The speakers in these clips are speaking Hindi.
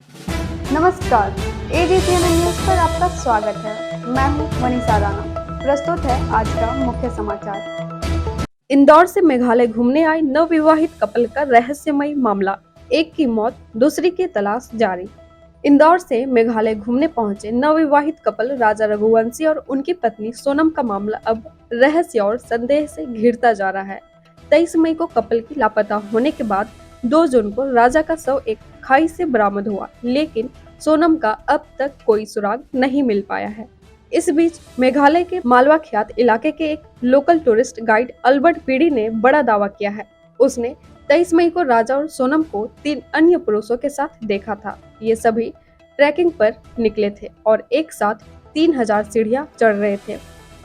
नमस्कार, एजीसीएनएन न्यूज पर आपका स्वागत है। मैं हूं मनीषा राणा। प्रस्तुत है आज का मुख्य समाचार। इंदौर से मेघालय घूमने आए नवविवाहित कपल का रहस्यमयी मामला, एक की मौत, दूसरी की तलाश जारी। इंदौर से मेघालय घूमने पहुंचे नवविवाहित कपल राजा रघुवंशी और उनकी पत्नी सोनम का मामला अब रहस्य और संदेह से घिरता जा रहा है। 23 मई को कपल की लापता होने के बाद 2 जून को राजा का शव एक खाई से बरामद हुआ, लेकिन सोनम का अब तक कोई सुराग नहीं मिल पाया है। इस बीच मेघालय के मालवा ख्यात इलाके के एक local tourist guide Albert PD ने बड़ा दावा किया है। उसने 23 मई को राजा और सोनम को 3 अन्य पुरुषों के साथ देखा था। ये सभी ट्रैकिंग पर निकले थे और एक साथ 3000 सीढ़ियां चढ़ रहे थे।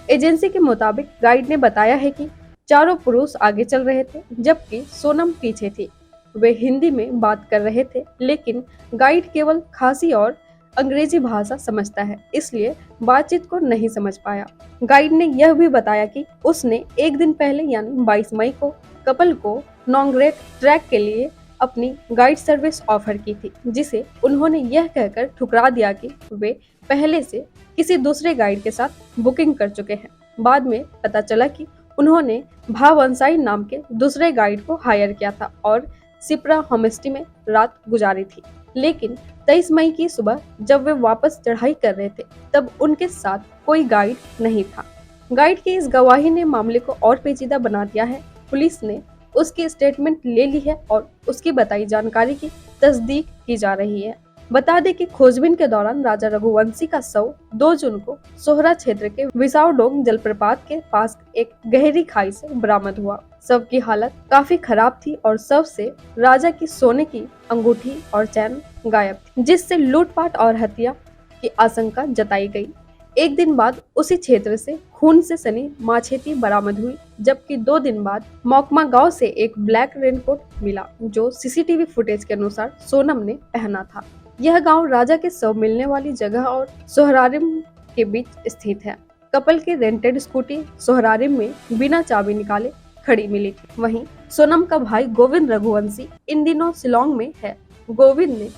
एजेंसी के मुताबिक गाइड ने बताया है कि चारों पुरुष आगे चल रहे थे, जबकि सोनम पीछे थी। वे हिंदी में बात कर रहे थे, लेकिन गाइड केवल खासी और अंग्रेजी भाषा समझता है, इसलिए बातचीत को नहीं समझ पाया। गाइड ने यह भी बताया कि उसने एक दिन पहले यानी 22 मई को कपल को नोंगरेक ट्रैक के लिए अपनी गाइड सर्विस ऑफर की थी, जिसे उन्होंने यह कहकर ठुकरा दिया कि वे पहले से किसी दूसरे गाइड के साथ बुकिंग कर चुके हैं। बाद में पता चला कि उन्होंने भावंसाई नाम के दूसरे गाइड को हायर किया था और सिप्रा होमस्टे में रात गुजारी थी, लेकिन 23 मई की सुबह जब वे वापस चढ़ाई कर रहे थे, तब उनके साथ कोई गाइड नहीं था। गाइड की इस गवाही ने मामले को और पेचीदा बना दिया है। पुलिस ने उसकी स्टेटमेंट ले ली है और उसकी बताई जानकारी की तस्दीक की जा रही है। बता दें कि खोजबीन के दौरान राजा रघुवंशी का शव 2 जून को सोहरा क्षेत्र के विसावडोंग जलप्रपात के पास एक गहरी खाई से बरामद हुआ। शव की हालत काफी खराब थी और शव से राजा की सोने की अंगूठी और चैन गायब थी, जिससे लूटपाट और हत्या की आशंका जताई गई। एक दिन बाद उसी क्षेत्र से खून से सनी माछेती बरामद हुई, जबकि 2 दिन बाद मोकमा गांव से एक ब्लैक रेनकोट मिला, जो सीसीटीवी फुटेज के अनुसार सोनम ने पहना था। यह गांव राजा के शव मिलने वाली जगह और सोहरारिम के बीच स्थित है। कपल की रेंटेड स्कूटी सोहरारिम में बिना चाबी निकाले खड़ी मिली थी। वहीं सोनम का भाई गोविंद रघुवंशी इन दिनों शिलोंग में है। गोविंद ने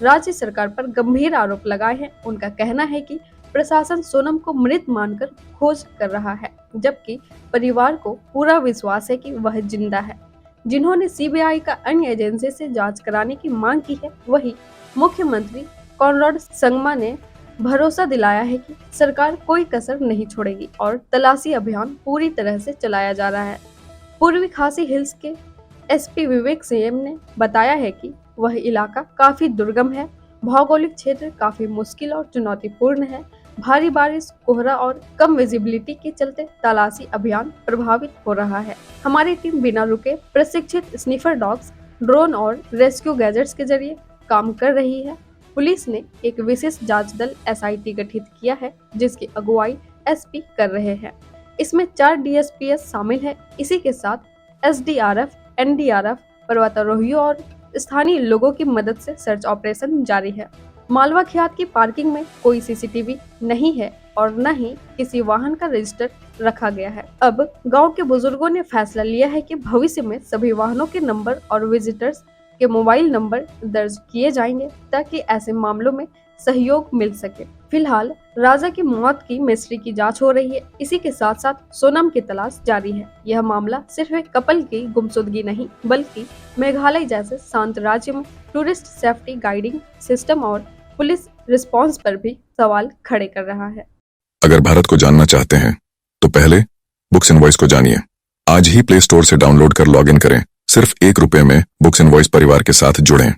राज्य सरकार पर गंभीर आरोप लगाए हैं। उनका कहना है कि प्रशासन सोनम को मृत मानकर खोज कर रहा है, जबकि परिवार को पूरा विश्वास है कि वह जिंदा है। जिन्होंने सीबीआई का अन्य एजेंसी से जांच कराने की मांग की है, वही मुख्यमंत्री कॉनराड संगमा ने भरोसा दिलाया है कि सरकार कोई कसर नहीं छोड़ेगी और तलाशी अभियान पूरी तरह से चलाया जा रहा है। पूर्वी खासी हिल्स के एसपी विवेक सिंह ने बताया है कि वह इलाका काफी दुर्गम है। भौगोलिक क्षेत्र काफी मुश्किल और चुनौतीपूर्ण है। भारी बारिश, कोहरा और कम विजिबिलिटी के चलते तलाशी अभियान प्रभावित हो रहा है। हमारी टीम बिना रुके प्रशिक्षित स्निफर डॉग्स, ड्रोन और रेस्क्यू गैजेट्स के जरिए काम कर रही है। पुलिस ने एक विशेष जांच दल एसआईटी गठित किया है, जिसकी अगुवाई एसपी कर रहे हैं। इसमें 4 डीएसपीएस शामिल है। इसी के साथ एसडीआरएफ, एनडीआरएफ, पर्वतारोहियों और स्थानीय लोगों की मदद से सर्च ऑपरेशन जारी है। मालवा ख्यात की पार्किंग में कोई सीसीटीवी नहीं है और न ही किसी वाहन का रजिस्टर रखा गया है। अब गांव के बुजुर्गों ने फैसला लिया है कि भविष्य में सभी वाहनों के नंबर और विजिटर्स के मोबाइल नंबर दर्ज किए जाएंगे, ताकि ऐसे मामलों में सहयोग मिल सके। फिलहाल राजा की मौत की मिस्ट्री की जांच हो रही है। इसी के साथ साथ सोनम की तलाश जारी है। यह मामला सिर्फ एक कपल की गुमशुदगी नहीं, बल्कि मेघालय जैसे शांत राज्य में टूरिस्ट सेफ्टी गाइडिंग सिस्टम और पुलिस रिस्पांस पर भी सवाल खड़े कर रहा है। अगर भारत को जानना चाहते हैं तो पहले बुक्स इनवॉइस को जानिए। आज ही प्ले स्टोर से डाउनलोड कर लॉगिन करें। सिर्फ ₹1 में बुक्स इनवॉइस परिवार के साथ जुड़ें।